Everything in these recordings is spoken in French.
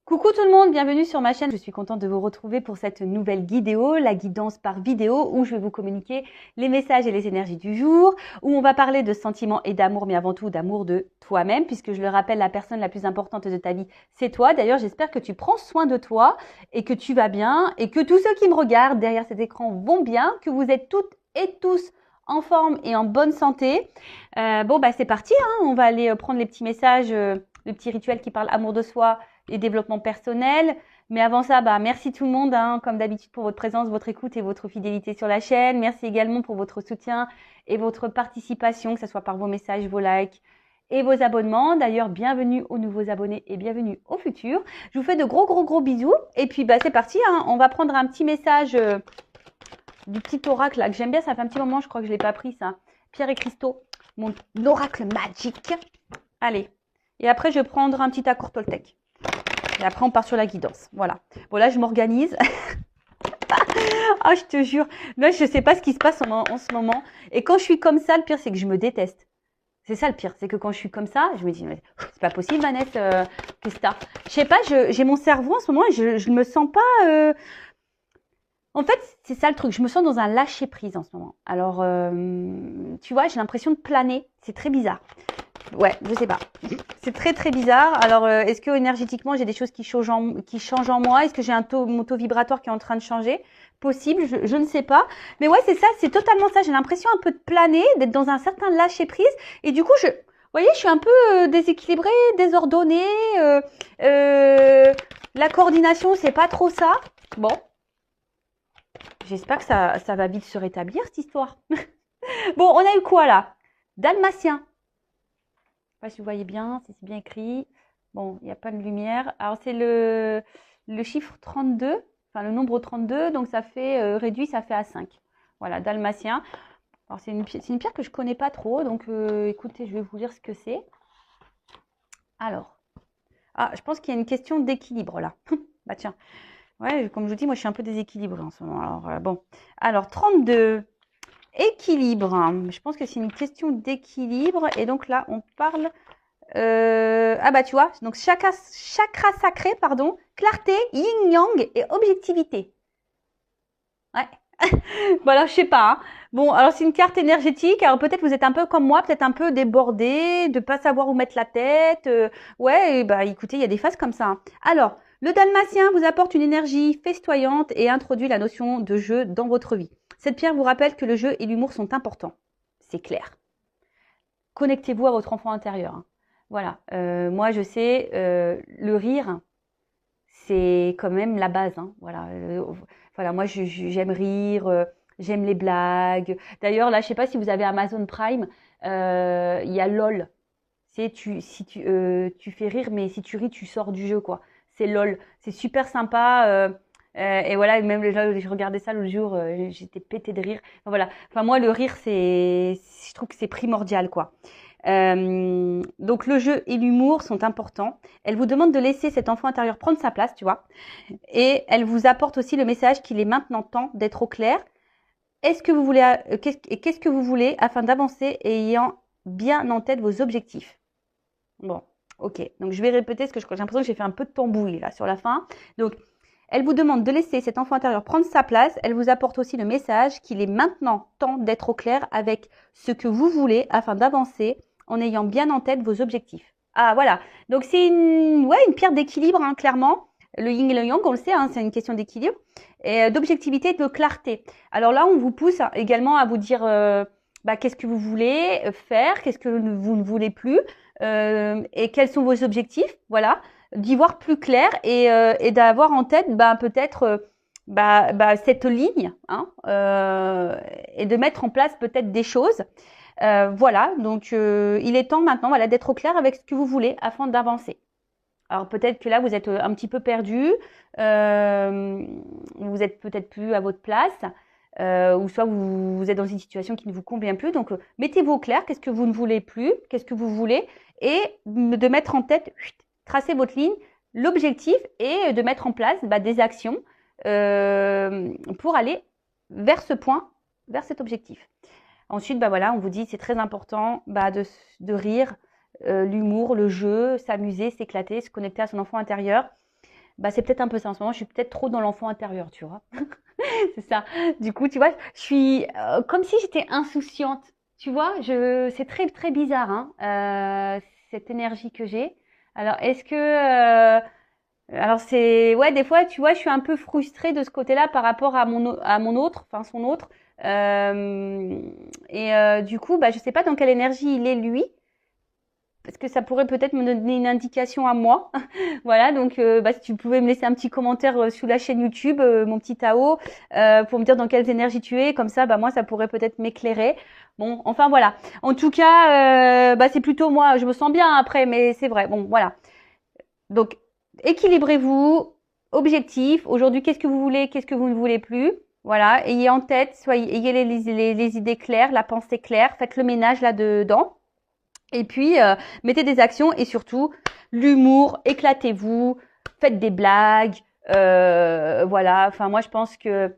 Coucou tout le monde, bienvenue sur ma chaîne. Je suis contente de vous retrouver pour cette nouvelle vidéo, la guidance par vidéo, où je vais vous communiquer les messages et les énergies du jour, où on va parler de sentiments et d'amour, mais avant tout d'amour de toi-même, puisque je le rappelle, la personne la plus importante de ta vie, c'est toi. D'ailleurs, j'espère que tu prends soin de toi et que tu vas bien et que tous ceux qui me regardent derrière cet écran vont bien, que vous êtes toutes et tous en forme et en bonne santé. C'est parti, hein. On va aller prendre les petits messages, le petit rituel qui parle amour de soi et développement personnel. Mais avant ça, merci tout le monde, hein, comme d'habitude, pour votre présence, votre écoute et votre fidélité sur la chaîne. Merci également pour votre soutien et votre participation, que ce soit par vos messages, vos likes et vos abonnements. D'ailleurs, bienvenue aux nouveaux abonnés et bienvenue aux futurs. Je vous fais de gros bisous. Et puis, c'est parti, hein. On va prendre un petit message du petit oracle là, que j'aime bien. Ça fait un petit moment, je crois que je ne l'ai pas pris, ça. Pierre et Cristaux, mon oracle magique. Allez. Et après, je vais prendre un petit accord Toltec. Et après, on part sur la guidance. Voilà. Bon, là, je m'organise. Ah, je te jure. Là, je ne sais pas ce qui se passe en ce moment. Et quand je suis comme ça, le pire, c'est que je me déteste. C'est ça le pire. C'est que quand je suis comme ça, je me dis, c'est pas possible, Vanessa. Qu'est-ce que t'as? Je sais pas, j'ai mon cerveau en ce moment et je ne me sens pas... En fait, c'est ça le truc. Je me sens dans un lâcher-prise en ce moment. Alors, tu vois, j'ai l'impression de planer. C'est très bizarre. Ouais, je sais pas. C'est très bizarre. Alors, est-ce que énergétiquement, j'ai des choses qui changent en moi? Est-ce que j'ai mon taux vibratoire qui est en train de changer? Possible, je ne sais pas. Mais ouais, c'est ça, c'est totalement ça. J'ai l'impression un peu de planer, d'être dans un certain lâcher-prise. Et du coup, vous voyez, je suis un peu déséquilibrée, désordonnée. La coordination, c'est pas trop ça. Bon. J'espère que ça va vite se rétablir, cette histoire. Bon, on a eu quoi, là? Dalmatien. Je ne sais pas si vous voyez bien, si c'est bien écrit. Bon, il n'y a pas de lumière. Alors, c'est le chiffre 32, enfin le nombre 32, donc ça fait réduit, ça fait à 5. Voilà, dalmatien. Alors, c'est une pierre que je ne connais pas trop, donc écoutez, je vais vous dire ce que c'est. Alors, je pense qu'il y a une question d'équilibre là. Bah tiens, ouais, comme je vous dis, moi je suis un peu déséquilibrée en ce moment. Alors, bon, alors 32. Équilibre. Je pense que c'est une question d'équilibre. Et donc là, on parle... tu vois, donc chakra sacré, pardon, clarté, yin-yang et objectivité. Ouais. Bon, alors, je sais pas. Hein. Bon, alors, c'est une carte énergétique. Alors, peut-être vous êtes un peu comme moi, peut-être un peu débordé, de pas savoir où mettre la tête. Ouais, écoutez, il y a des phases comme ça. Hein. Alors, le dalmatien vous apporte une énergie festoyante et introduit la notion de jeu dans votre vie. Cette pierre vous rappelle que le jeu et l'humour sont importants. C'est clair. Connectez-vous à votre enfant intérieur. Hein. Voilà. Moi, je sais, le rire, c'est quand même la base. Hein. Voilà, moi, j'aime rire, j'aime les blagues. D'ailleurs, là, je ne sais pas si vous avez Amazon Prime, il y a LOL. Tu fais rire, mais si tu ris, tu sors du jeu, quoi. C'est LOL. C'est super sympa. Et voilà, même je regardais ça l'autre jour, j'étais pétée de rire. Enfin, voilà. Enfin, moi, le rire, je trouve que c'est primordial, quoi. Donc, le jeu et l'humour sont importants. Elle vous demande de laisser cet enfant intérieur prendre sa place, tu vois. Et elle vous apporte aussi le message qu'il est maintenant temps d'être au clair. Qu'est-ce que vous voulez afin d'avancer et ayant bien en tête vos objectifs? Bon, ok. Donc, je vais répéter parce que j'ai l'impression que j'ai fait un peu de tambouille là sur la fin. Donc, elle vous demande de laisser cet enfant intérieur prendre sa place. Elle vous apporte aussi le message qu'il est maintenant temps d'être au clair avec ce que vous voulez afin d'avancer en ayant bien en tête vos objectifs. Ah, voilà. Donc, c'est une pierre d'équilibre, hein, clairement. Le yin et le yang, on le sait, hein, c'est une question d'équilibre et d'objectivité et de clarté. Alors là, on vous pousse également à vous dire qu'est-ce que vous voulez faire, qu'est-ce que vous ne voulez plus et quels sont vos objectifs. Voilà. D'y voir plus clair et d'avoir en tête peut-être cette ligne hein, et de mettre en place peut-être des choses. Voilà, donc il est temps maintenant d'être au clair avec ce que vous voulez afin d'avancer. Alors peut-être que là vous êtes un petit peu perdu, vous êtes peut-être plus à votre place, ou soit vous êtes dans une situation qui ne vous convient plus. Donc mettez-vous au clair, qu'est-ce que vous ne voulez plus, qu'est-ce que vous voulez, et de mettre en tête, tracer votre ligne, l'objectif et de mettre en place des actions pour aller vers ce point, vers cet objectif. Ensuite, on vous dit c'est très important de rire, l'humour, le jeu, s'amuser, s'éclater, se connecter à son enfant intérieur. Bah, c'est peut-être un peu ça en ce moment. Je suis peut-être trop dans l'enfant intérieur, tu vois. C'est ça. Du coup, tu vois, je suis comme si j'étais insouciante. Tu vois, c'est très très bizarre, hein, cette énergie que j'ai. Alors, alors c'est, ouais, des fois, tu vois, je suis un peu frustrée de ce côté-là par rapport à mon autre, enfin son autre. Euh, du coup, bah, je sais pas dans quelle énergie il est lui, parce que ça pourrait peut-être me donner une indication à moi. Voilà, donc bah, si tu pouvais me laisser un petit commentaire sous la chaîne YouTube, mon petit Tao, pour me dire dans quelles énergies tu es, comme ça, bah moi, ça pourrait peut-être m'éclairer. Bon, enfin voilà. En tout cas, bah c'est plutôt moi, je me sens bien après, mais c'est vrai. Bon, voilà. Donc, équilibrez-vous, objectif. Aujourd'hui, qu'est-ce que vous voulez, qu'est-ce que vous ne voulez plus. Voilà, ayez en tête, ayez les idées claires, la pensée claire, faites le ménage là-dedans. Et puis, mettez des actions et surtout, l'humour, éclatez-vous, faites des blagues. Voilà, enfin moi je pense que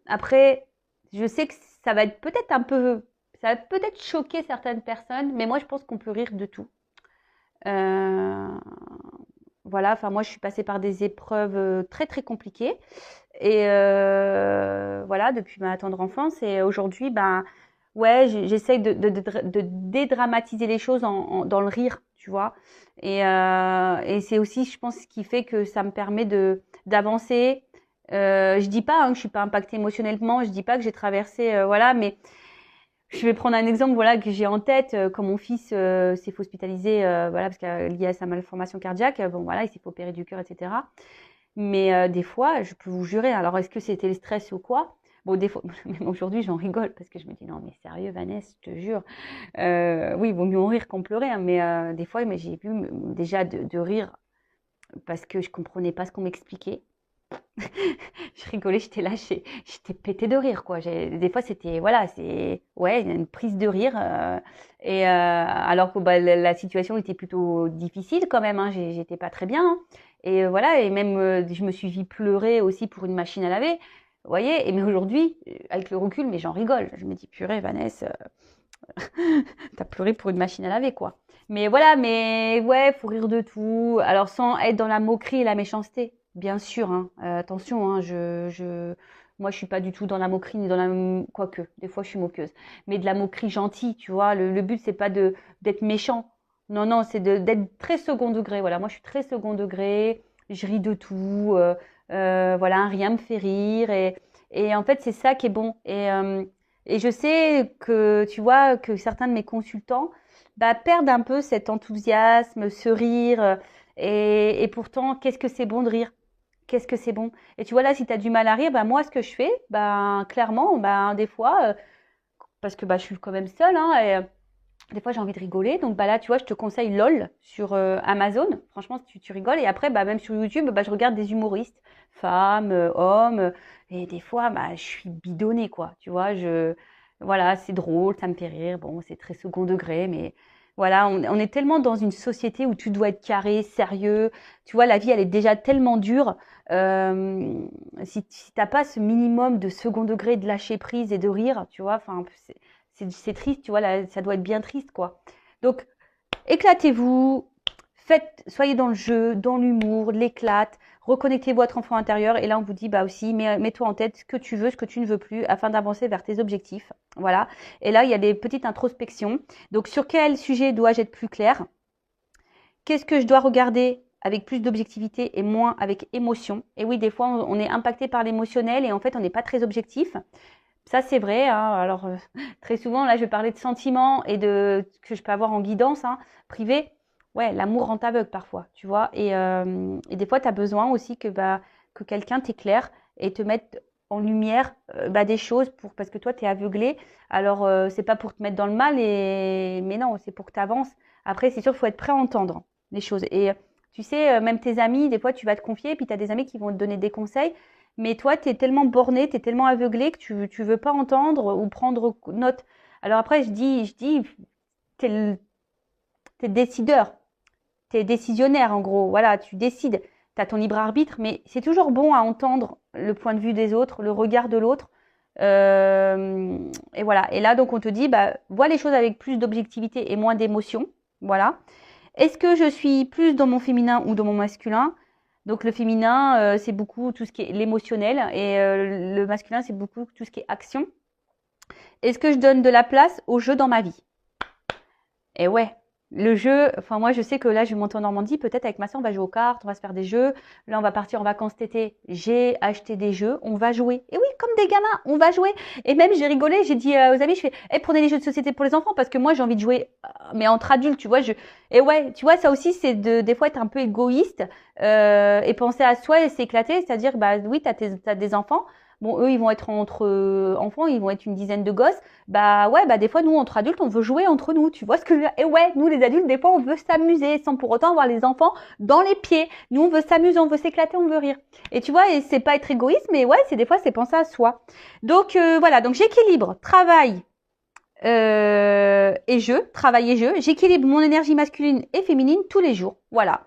après, je sais que ça va être peut-être ça va peut-être choquer certaines personnes, mais moi je pense qu'on peut rire de tout. Euh, voilà, enfin moi je suis passée par des épreuves très très compliquées et voilà depuis ma tendre enfance et aujourd'hui ben ouais j'essaye de dédramatiser les choses dans le rire, tu vois, et c'est aussi je pense ce qui fait que ça me permet de d'avancer. Je dis pas hein, que je suis pas impactée émotionnellement, je dis pas que j'ai traversé voilà, mais je vais prendre un exemple voilà que j'ai en tête quand mon fils s'est fait hospitaliser voilà parce que lié à sa malformation cardiaque, bon voilà il s'est fait opérer du cœur etc. Mais des fois je peux vous jurer, alors est-ce que c'était le stress ou quoi? Bon des fois même aujourd'hui j'en rigole parce que je me dis non mais sérieux Vanessa je te jure oui il vaut mieux en rire qu'en pleurer hein, mais des fois mais j'ai vu déjà de rire parce que je comprenais pas ce qu'on m'expliquait. Je rigolais, j'étais pétée de rire, quoi. Des fois, c'était, voilà, c'est, ouais, une prise de rire. Alors que bah, la situation était plutôt difficile quand même, hein, j'étais pas très bien, hein. Et voilà, et même je me suis vue pleurer aussi pour une machine à laver. Vous voyez, et mais aujourd'hui, avec le recul, mais j'en rigole. Je me dis, purée, Vanessa, t'as pleuré pour une machine à laver, quoi. Mais voilà, mais ouais, faut rire de tout. Alors sans être dans la moquerie et la méchanceté, bien sûr. Hein. Attention, hein, moi je suis pas du tout dans la moquerie ni dans la, quoique, des fois je suis moqueuse, mais de la moquerie gentille, tu vois. Le but c'est pas d'être méchant. Non, non, c'est d'être très second degré. Voilà, moi je suis très second degré. Je ris de tout. Voilà, rien me fait rire et en fait c'est ça qui est bon. Et je sais que, tu vois, que certains de mes consultants bah, perdent un peu cet enthousiasme, ce rire. Et pourtant, qu'est-ce que c'est bon de rire? Qu'est-ce que c'est bon? Et tu vois, là, si tu as du mal à rire, bah, moi, ce que je fais, bah, clairement, bah, des fois, parce que bah, je suis quand même seule, hein, et, des fois, j'ai envie de rigoler. Donc, bah, là, tu vois, je te conseille LOL sur Amazon. Franchement, tu rigoles. Et après, bah, même sur YouTube, bah, je regarde des humoristes, femmes, hommes. Et des fois, bah, je suis bidonnée, quoi. Tu vois, voilà, c'est drôle, ça me fait rire. Bon, c'est très second degré, mais voilà, on est tellement dans une société où tu dois être carré, sérieux. Tu vois, la vie, elle est déjà tellement dure. Euh, si t'as pas ce minimum de second degré, de lâcher prise et de rire, tu vois, enfin, c'est triste, tu vois, là, ça doit être bien triste, quoi. Donc, éclatez-vous, soyez dans le jeu, dans l'humour, l'éclate, reconnectez votre enfant intérieur. Et là, on vous dit, bah aussi, mets-toi en tête ce que tu veux, ce que tu ne veux plus, afin d'avancer vers tes objectifs. Voilà. Et là, il y a des petites introspections. Donc, sur quel sujet dois-je être plus clair? Qu'est-ce que je dois regarder avec plus d'objectivité et moins avec émotion? Et oui, des fois, on est impacté par l'émotionnel et en fait, on n'est pas très objectif. Ça, c'est vrai. Hein. Alors, très souvent, là, je vais parler de sentiments et de que je peux avoir en guidance hein, privée. Ouais, l'amour rend aveugle parfois, tu vois. Et des fois, tu as besoin aussi que quelqu'un t'éclaire et te mette en lumière bah, des choses parce que toi, tu es aveuglé. Alors, c'est pas pour te mettre dans le mal, mais non, c'est pour que tu avances. Après, c'est sûr qu'il faut être prêt à entendre les choses. Et tu sais, même tes amis, des fois, tu vas te confier, puis tu as des amis qui vont te donner des conseils. Mais toi, tu es tellement borné, tu es tellement aveuglé que tu veux pas entendre ou prendre note. Alors après, je dis, t'es décideur, t'es décisionnaire en gros. Voilà, tu décides, tu as ton libre arbitre, mais c'est toujours bon à entendre le point de vue des autres, le regard de l'autre. Et voilà. Et là, donc, on te dit, bah, vois les choses avec plus d'objectivité et moins d'émotion. Voilà. Est-ce que je suis plus dans mon féminin ou dans mon masculin? Donc le féminin, c'est beaucoup tout ce qui est l'émotionnel et le masculin, c'est beaucoup tout ce qui est action. Est-ce que je donne de la place au jeu dans ma vie? Et ouais, le jeu, enfin moi je sais que là je vais monter en Normandie, peut-être avec ma soeur on va jouer aux cartes, on va se faire des jeux. Là on va partir en vacances cet été, j'ai acheté des jeux, on va jouer. Et oui, comme des gamins, on va jouer. Et même j'ai rigolé, j'ai dit aux amis, je fais, hey, prenez les jeux de société pour les enfants parce que moi j'ai envie de jouer, mais entre adultes, tu vois. Et ouais, tu vois, ça aussi c'est des fois être un peu égoïste et penser à soi et s'éclater, c'est-à-dire bah oui, t'as des enfants. Bon, eux, ils vont être entre enfants, ils vont être une dizaine de gosses. Bah ouais, bah des fois, nous, entre adultes, on veut jouer entre nous. Tu vois ce que je veux dire? Et ouais, nous, les adultes, des fois, on veut s'amuser sans pour autant avoir les enfants dans les pieds. Nous, on veut s'amuser, on veut s'éclater, on veut rire. Et tu vois, et c'est pas être égoïste, mais ouais, c'est des fois, c'est penser à soi. Donc voilà, donc j'équilibre travail et jeu, travail et jeu. J'équilibre mon énergie masculine et féminine tous les jours. Voilà.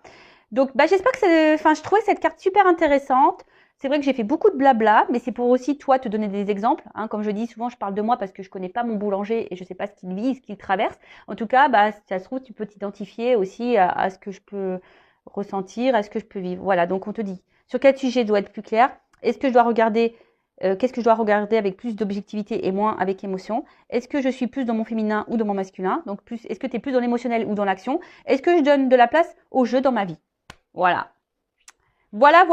Donc, bah, j'espère que je trouvais cette carte super intéressante. C'est vrai que j'ai fait beaucoup de blabla, mais c'est pour aussi toi te donner des exemples. Hein. Comme je dis souvent, je parle de moi parce que je connais pas mon boulanger et je sais pas ce qu'il vit, ce qu'il traverse. En tout cas, bah, si ça se trouve, tu peux t'identifier aussi à ce que je peux ressentir, à ce que je peux vivre. Voilà. Donc, on te dit sur quel sujet je dois être plus clair. Est-ce que je dois regarder qu'est-ce que je dois regarder avec plus d'objectivité et moins avec émotion? Est-ce que je suis plus dans mon féminin ou dans mon masculin? Donc, est-ce que tu es plus dans l'émotionnel ou dans l'action? Est-ce que je donne de la place au jeu dans ma vie? Voilà. Voilà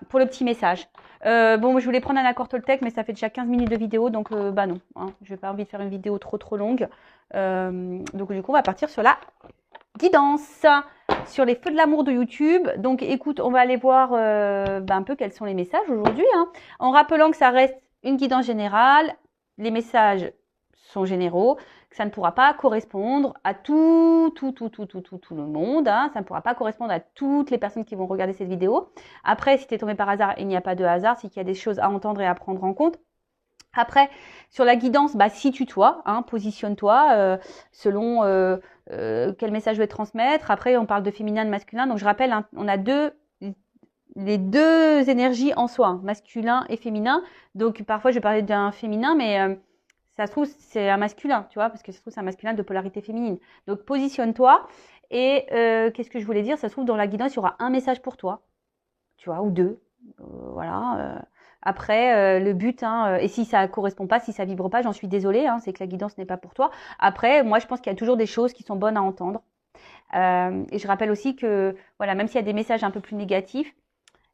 pour le petit message. Bon, je voulais prendre un accord Toltec, mais ça fait déjà 15 minutes de vidéo, donc bah non. Hein, je n'ai pas envie de faire une vidéo trop longue. Donc du coup, on va partir sur la guidance, sur les feux de l'amour de YouTube. Donc écoute, on va aller voir un peu quels sont les messages aujourd'hui. Hein, en rappelant que ça reste une guidance générale. Les messages sont généraux, que ça ne pourra pas correspondre à tout le monde. Hein. Ça ne pourra pas correspondre à toutes les personnes qui vont regarder cette vidéo. Après, si tu es tombé par hasard, il n'y a pas de hasard, c'est qu'il y a des choses à entendre et à prendre en compte. Après, sur la guidance, bah, situe-toi, hein, positionne-toi selon quel message je vais transmettre. Après, on parle de féminin, de masculin. Donc, je rappelle, hein, on a les deux énergies en soi, hein, masculin et féminin. Donc, parfois, je vais parler d'un féminin, mais ça se trouve, c'est un masculin, tu vois, parce que ça se trouve, c'est un masculin de polarité féminine. Donc, positionne-toi. Et qu'est-ce que je voulais dire? Ça se trouve, dans la guidance, il y aura un message pour toi, tu vois, ou deux. Voilà. Après, le but, hein, et si ça correspond pas, si ça vibre pas, j'en suis désolée, hein, c'est que la guidance n'est pas pour toi. Après, moi, je pense qu'il y a toujours des choses qui sont bonnes à entendre. Et je rappelle aussi que, voilà, même s'il y a des messages un peu plus négatifs,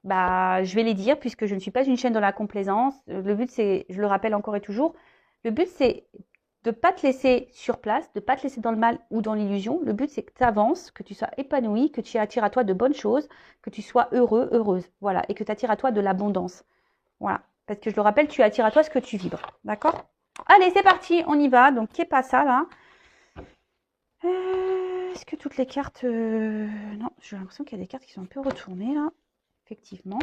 bah, je vais les dire puisque je ne suis pas une chaîne dans la complaisance. Le but, c'est, je le rappelle encore et toujours, le but, c'est de ne pas te laisser sur place, de ne pas te laisser dans le mal ou dans l'illusion. Le but, c'est que tu avances, que tu sois épanoui, que tu attires à toi de bonnes choses, que tu sois heureux, heureuse. Voilà. Et que tu attires à toi de l'abondance. Voilà. Parce que je le rappelle, tu attires à toi ce que tu vibres. D'accord? Allez, c'est parti, on y va. Donc, qu'est pas ça, là? Est-ce que toutes les cartes... Non, j'ai l'impression qu'il y a des cartes qui sont un peu retournées, là. Effectivement.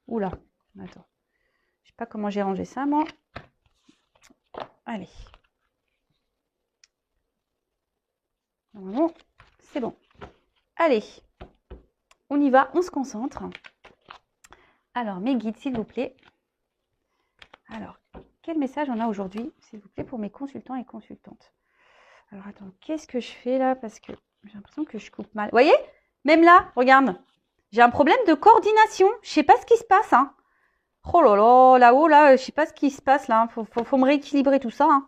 Oula, attends. Je sais pas comment j'ai rangé ça, moi. Allez. Normalement, c'est bon. Allez, on y va, on se concentre. Alors, mes guides, s'il vous plaît. Alors, quel message on a aujourd'hui, s'il vous plaît, pour mes consultants et consultantes? Alors, attends, qu'est-ce que je fais là? Parce que j'ai l'impression que je coupe mal. Vous voyez? Même là, regarde. J'ai un problème de coordination. Je sais pas ce qui se passe. Hein. Oh là là, là-haut, là, je sais pas ce qui se passe là. Faut me rééquilibrer tout ça. Hein.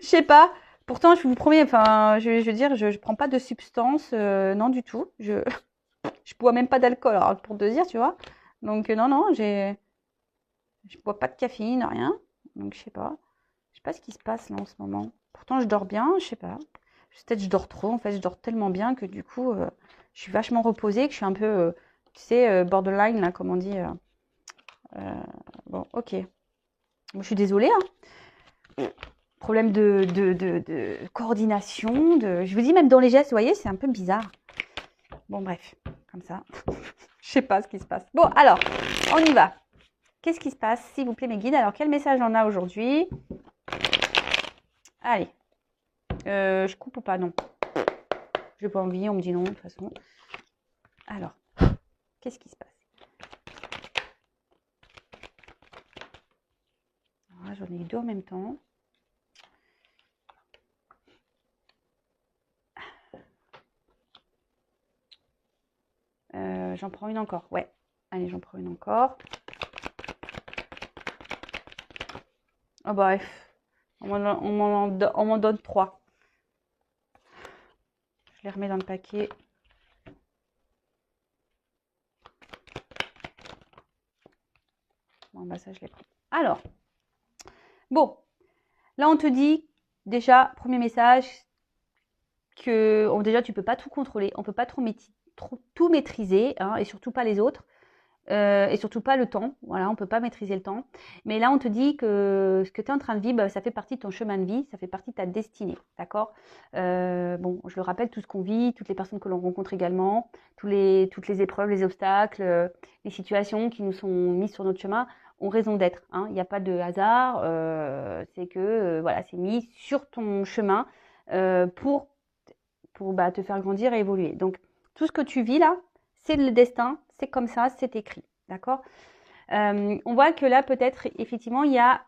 Je sais pas. Pourtant, je vous promets, enfin, je veux dire, je prends pas de substance, non du tout. Je bois même pas d'alcool, alors pour te dire, tu vois. Donc non, je bois pas de caféine, rien. Donc je sais pas. Je sais pas ce qui se passe là en ce moment. Pourtant, je dors bien, je sais pas. Peut-être je dors trop. En fait, je dors tellement bien que du coup, je suis vachement reposée, que je suis un peu, tu sais, borderline là, comme on dit. Bon, ok. Bon, je suis désolée. Hein. Problème de coordination. Je vous dis, même dans les gestes, vous voyez, c'est un peu bizarre. Bon, bref, comme ça. Je sais pas ce qui se passe. Bon, alors, on y va. Qu'est-ce qui se passe, s'il vous plaît, mes guides? Alors, quel message on a aujourd'hui? Allez. Je coupe ou pas? Non. Je n'ai pas envie, on me dit non, de toute façon. Alors, qu'est-ce qui se passe? Alors, j'en ai deux en même temps. J'en prends une encore. Ouais. Allez, j'en prends une encore. Oh bah, on m'en donne 3. Je les remets dans le paquet. Bon, bah ça, je les prends. Alors, bon, là, on te dit, déjà, premier message, que déjà, tu peux pas tout contrôler, on peut pas tout maîtriser, hein, et surtout pas les autres. Et surtout pas le temps, voilà, on peut pas maîtriser le temps. Mais là, on te dit que ce que tu es en train de vivre, ça fait partie de ton chemin de vie, ça fait partie de ta destinée, d'accord? Bon, je le rappelle, tout ce qu'on vit, toutes les personnes que l'on rencontre également, toutes les épreuves, les obstacles, les situations qui nous sont mises sur notre chemin ont raison d'être, hein. Il n'y a pas de hasard, c'est que voilà, c'est mis sur ton chemin pour bah, te faire grandir et évoluer. Donc, tout ce que tu vis là, c'est le destin, c'est comme ça, c'est écrit, d'accord? On voit que là, peut-être, effectivement, il y a,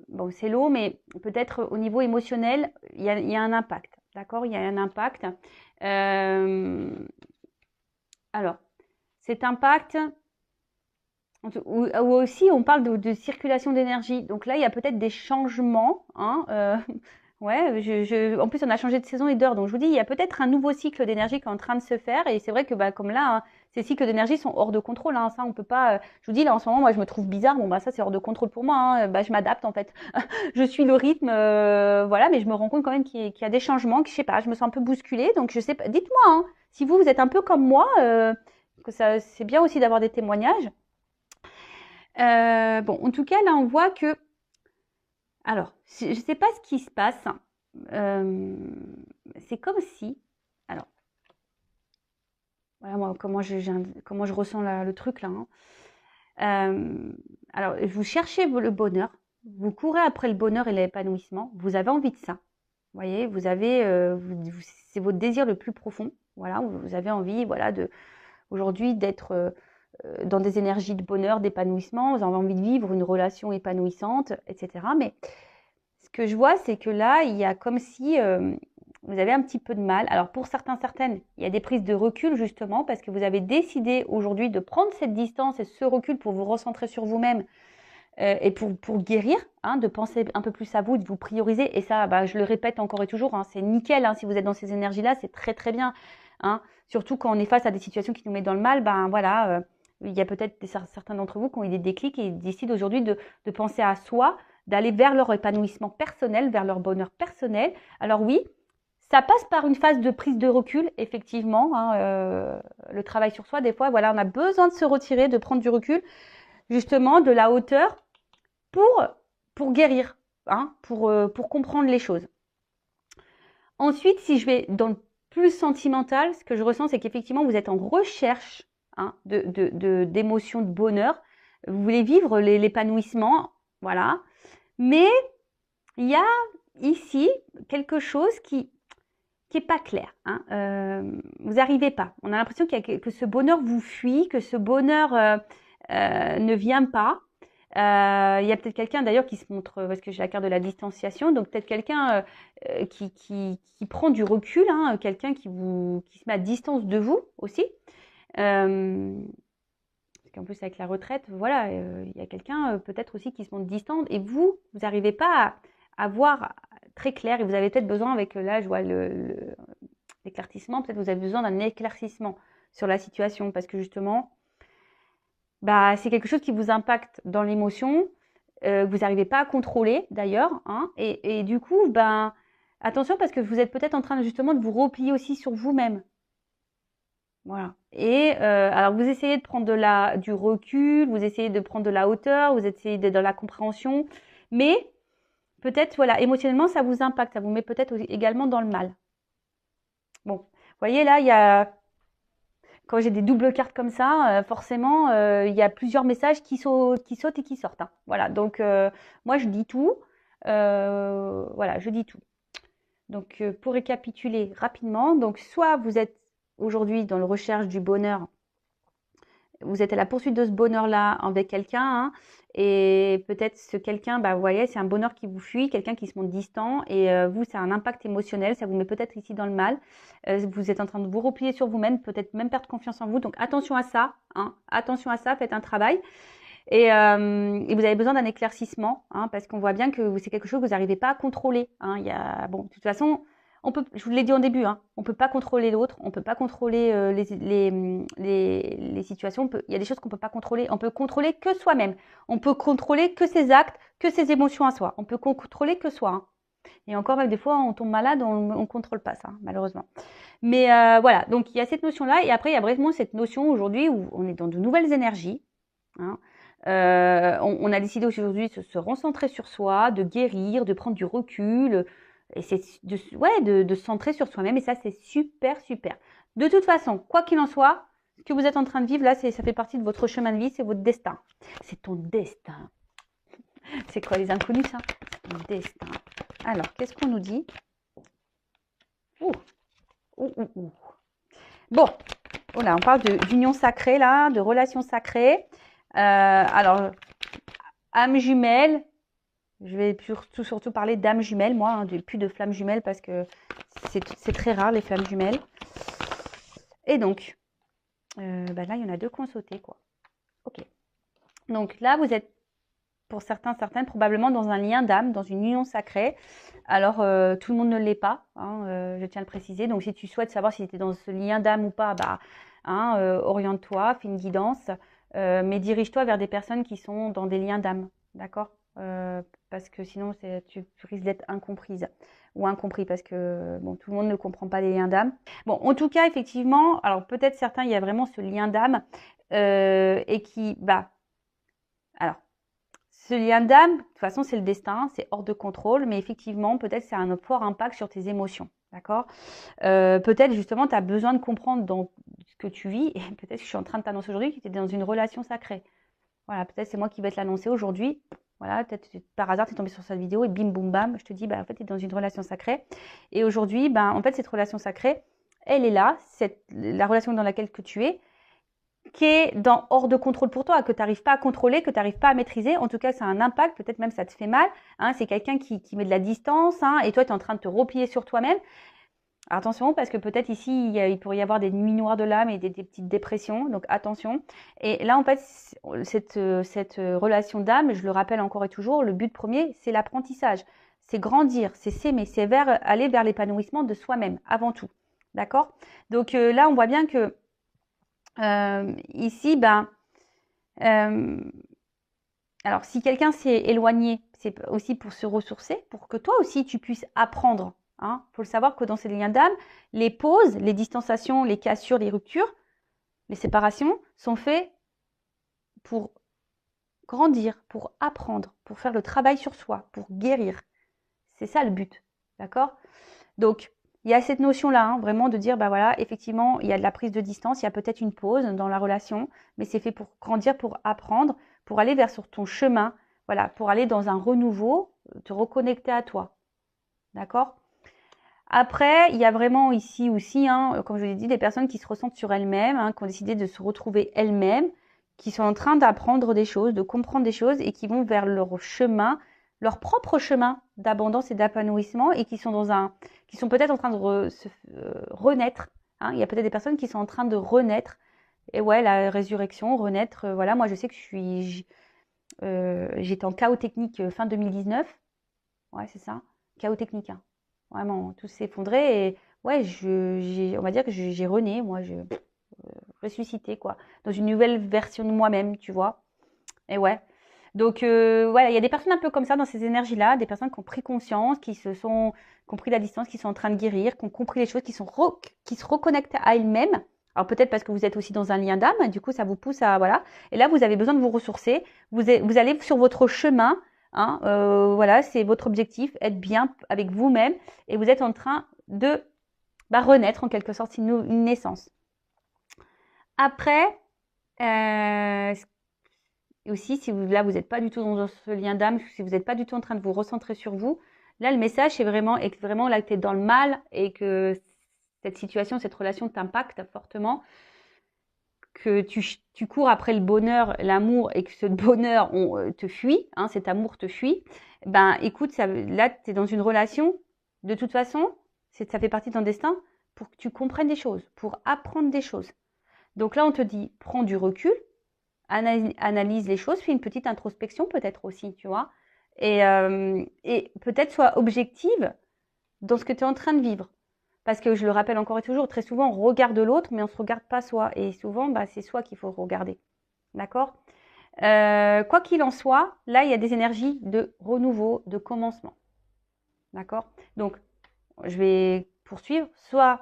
bon, c'est l'eau, mais peut-être au niveau émotionnel, il y a un impact, d'accord? Il y a un impact. Alors, cet impact, ou aussi, on parle de circulation d'énergie. Donc là, il y a peut-être des changements, hein, ouais, en plus, on a changé de saison et d'heure. Donc, je vous dis, il y a peut-être un nouveau cycle d'énergie qui est en train de se faire. Et c'est vrai que, bah, comme là, hein, ces cycles d'énergie sont hors de contrôle, hein. Ça, on peut pas. Je vous dis, là, en ce moment, moi, je me trouve bizarre. Bon, bah, ça, c'est hors de contrôle pour moi, hein. Bah, je m'adapte, en fait. Je suis le rythme, voilà, mais je me rends compte quand même qu'il y a des changements, que je sais pas, je me sens un peu bousculée. Donc, je sais pas. Dites-moi, hein, si vous êtes un peu comme moi, que ça, c'est bien aussi d'avoir des témoignages. Bon, en tout cas, là, on voit que. Alors, je ne sais pas ce qui se passe. C'est comme si. Alors, voilà moi, comment je ressens le truc là, hein. Alors, vous cherchez le bonheur, vous courez après le bonheur et l'épanouissement, vous avez envie de ça. Vous voyez, vous avez, c'est votre désir le plus profond. Voilà, vous avez envie, voilà, aujourd'hui d'être dans des énergies de bonheur, d'épanouissement. Vous avez envie de vivre une relation épanouissante, etc. Mais ce que je vois, c'est que là, il y a comme si vous avez un petit peu de mal. Alors pour certaines, il y a des prises de recul justement parce que vous avez décidé aujourd'hui de prendre cette distance et ce recul pour vous recentrer sur vous-même et pour guérir, hein, de penser un peu plus à vous, de vous prioriser. Et ça, bah, je le répète encore et toujours, hein, c'est nickel, hein, si vous êtes dans ces énergies-là, c'est très très bien, hein. Surtout quand on est face à des situations qui nous mettent dans le mal, ben voilà, il y a peut-être certains d'entre vous qui ont eu des déclics et décident aujourd'hui de penser à soi, d'aller vers leur épanouissement personnel, vers leur bonheur personnel. Alors oui, ça passe par une phase de prise de recul, effectivement, hein, le travail sur soi, des fois, voilà, on a besoin de se retirer, de prendre du recul, justement, de la hauteur pour guérir, hein, pour comprendre les choses. Ensuite, si je vais dans le plus sentimental, ce que je ressens, c'est qu'effectivement, vous êtes en recherche, hein, d'émotions, de bonheur. Vous voulez vivre l'épanouissement, voilà. Mais il y a ici quelque chose qui est pas clair, hein. Vous n'arrivez pas. On a l'impression que ce bonheur vous fuit, que ce bonheur ne vient pas. Il y a peut-être quelqu'un d'ailleurs qui se montre, parce que j'ai la carte de la distanciation, donc peut-être quelqu'un qui prend du recul, hein, quelqu'un qui se met à distance de vous aussi. Parce qu'en plus avec la retraite, voilà, il y a quelqu'un peut-être aussi qui se montre distant et vous n'arrivez pas à voir très clair et vous avez peut-être besoin avec, là je vois l'éclaircissement, peut-être vous avez besoin d'un éclaircissement sur la situation parce que justement, bah, c'est quelque chose qui vous impacte dans l'émotion, vous n'arrivez pas à contrôler d'ailleurs, hein, et du coup, ben, attention parce que vous êtes peut-être en train justement de vous replier aussi sur vous-même. Voilà. Et alors vous essayez de prendre du recul, vous essayez de prendre de la hauteur, vous essayez d'être dans la compréhension, mais peut-être, voilà, émotionnellement, ça vous impacte, ça vous met peut-être également dans le mal. Bon, vous voyez là, il y a quand j'ai des doubles cartes comme ça, forcément, il y a plusieurs messages qui sautent et qui sortent, hein. Voilà, donc moi je dis tout. Voilà, je dis tout. Donc pour récapituler rapidement, donc soit vous êtes aujourd'hui dans la recherche du bonheur vous êtes à la poursuite de ce bonheur-là avec quelqu'un, hein, et peut-être ce quelqu'un, bah, vous voyez, c'est un bonheur qui vous fuit, quelqu'un qui se montre distant, et vous, ça a un impact émotionnel, ça vous met peut-être ici dans le mal. Vous êtes en train de vous replier sur vous-même, peut-être même perdre confiance en vous. Donc attention à ça, hein, attention à ça, faites un travail. Et vous avez besoin d'un éclaircissement, hein, parce qu'on voit bien que c'est quelque chose que vous n'arrivez pas à contrôler. Hein. Il y a, bon, de toute façon, on peut, je vous l'ai dit au début, hein, on peut pas contrôler l'autre, on peut pas contrôler les situations. Il y a des choses qu'on peut pas contrôler. On peut contrôler que soi-même. On peut contrôler que ses actes, que ses émotions à soi. On peut contrôler que soi. Hein. Et encore, même des fois, on tombe malade, on contrôle pas ça, malheureusement. Mais voilà, donc il y a cette notion-là. Et après, il y a vraiment cette notion aujourd'hui où on est dans de nouvelles énergies. Hein. On a décidé aujourd'hui de se recentrer sur soi, de guérir, de prendre du recul, et c'est de se centrer sur soi-même, et ça c'est super, super. De toute façon, quoi qu'il en soit, ce que vous êtes en train de vivre là, ça fait partie de votre chemin de vie, c'est votre destin. C'est ton destin. C'est quoi les inconnus, ça? C'est ton destin. Alors, qu'est-ce qu'on nous dit? Ouh. Ouh, ouh, ouh. Bon, voilà, on parle d'union sacrée là, de relations sacrées. Alors, âme jumelle, je vais surtout parler d'âme jumelle, moi, hein, plus de flammes jumelles parce que c'est très rare les flammes jumelles. Et donc, là, il y en a deux qui ont sauté, quoi. Ok. Donc là, vous êtes, pour certains, certaines, probablement dans un lien d'âme, dans une union sacrée. Alors, tout le monde ne l'est pas, hein, je tiens à le préciser. Donc, si tu souhaites savoir si tu es dans ce lien d'âme ou pas, bah, hein, oriente-toi, fais une guidance. Mais dirige-toi vers des personnes qui sont dans des liens d'âme, d'accord? Parce que sinon, tu risques d'être incomprise ou incompris parce que bon, tout le monde ne comprend pas les liens d'âme. Bon, en tout cas, effectivement, alors peut-être certains, il y a vraiment ce lien d'âme et qui, bah, alors, ce lien d'âme, de toute façon, c'est le destin, c'est hors de contrôle, mais effectivement, peut-être c'est un fort impact sur tes émotions, d'accord? Peut-être justement, tu as besoin de comprendre dans ce que tu vis, et peut-être que je suis en train de t'annoncer aujourd'hui que tu es dans une relation sacrée. Voilà, peut-être c'est moi qui vais te l'annoncer aujourd'hui. Voilà, peut-être par hasard, tu es tombé sur cette vidéo et bim, boum, bam, je te dis, bah, en fait, tu es dans une relation sacrée. Et aujourd'hui, ben, en fait, cette relation sacrée, elle est là, la relation dans laquelle que tu es, qui est hors de contrôle pour toi, que tu n'arrives pas à contrôler, que tu n'arrives pas à maîtriser. En tout cas, ça a un impact, peut-être même ça te fait mal. Hein, c'est quelqu'un qui met de la distance, hein, et toi, tu es en train de te replier sur toi-même. Attention, parce que peut-être ici, il pourrait y avoir des nuits noires de l'âme et des petites dépressions, donc attention. Et là, en fait, cette relation d'âme, je le rappelle encore et toujours, le but premier, c'est l'apprentissage, c'est grandir, c'est s'aimer, c'est aller vers l'épanouissement de soi-même, avant tout. D'accord? Donc là, on voit bien que ici, ben, alors si quelqu'un s'est éloigné, c'est aussi pour se ressourcer, pour que toi aussi, tu puisses apprendre. Hein. Faut le savoir que dans ces liens d'âme, les pauses, les distanciations, les cassures, les ruptures, les séparations sont faits pour grandir, pour apprendre, pour faire le travail sur soi, pour guérir. C'est ça le but, d'accord? Donc, il y a cette notion-là, hein, vraiment de dire, bah voilà, effectivement, il y a de la prise de distance, il y a peut-être une pause dans la relation, mais c'est fait pour grandir, pour apprendre, pour aller vers sur ton chemin, voilà, pour aller dans un renouveau, te reconnecter à toi, d'accord? Après, il y a vraiment ici aussi, hein, comme je l'ai dit, des personnes qui se ressentent sur elles-mêmes, hein, qui ont décidé de se retrouver elles-mêmes, qui sont en train d'apprendre des choses, de comprendre des choses et qui vont vers leur chemin, leur propre chemin d'abondance et d'épanouissement et qui sont qui sont peut-être en train de se renaître. Hein. Il y a peut-être des personnes qui sont en train de renaître. Et ouais, la résurrection, renaître. Voilà, moi je sais que j'étais en chaos technique fin 2019. Ouais, c'est ça, chaos technique. Hein. Vraiment, tout s'est effondré et ouais, on va dire que j'ai rené, moi, ressuscité, quoi, dans une nouvelle version de moi-même, tu vois. Et ouais. Donc, voilà, il y a des personnes un peu comme ça dans ces énergies-là, des personnes qui ont pris conscience, qui ont pris la distance, qui sont en train de guérir, qui ont compris les choses, qui se reconnectent à elles-mêmes. Alors peut-être parce que vous êtes aussi dans un lien d'âme, du coup ça vous pousse à voilà. Et là vous avez besoin de vous ressourcer. Vous allez sur votre chemin. Hein, voilà, c'est votre objectif, être bien avec vous-même et vous êtes en train de renaître en quelque sorte, une naissance. Après, aussi, si vous n'êtes pas du tout dans ce lien d'âme, si vous n'êtes pas du tout en train de vous recentrer sur vous, là le message c'est vraiment là que tu es dans le mal et que cette situation, cette relation t'impacte fortement, que tu cours après le bonheur, l'amour, et que ce bonheur te fuit, hein, cet amour te fuit, ben écoute, là, tu es dans une relation, de toute façon, ça fait partie de ton destin pour que tu comprennes des choses, pour apprendre des choses. Donc là, on te dit, prends du recul, analyse les choses, fais une petite introspection peut-être aussi, tu vois, et peut-être sois objective dans ce que tu es en train de vivre. Parce que je le rappelle encore et toujours, très souvent, on regarde l'autre, mais on ne se regarde pas soi. Et souvent, bah, c'est soi qu'il faut regarder. D'accord? Quoi qu'il en soit, là, il y a des énergies de renouveau, de commencement. D'accord? Donc, je vais poursuivre. Soit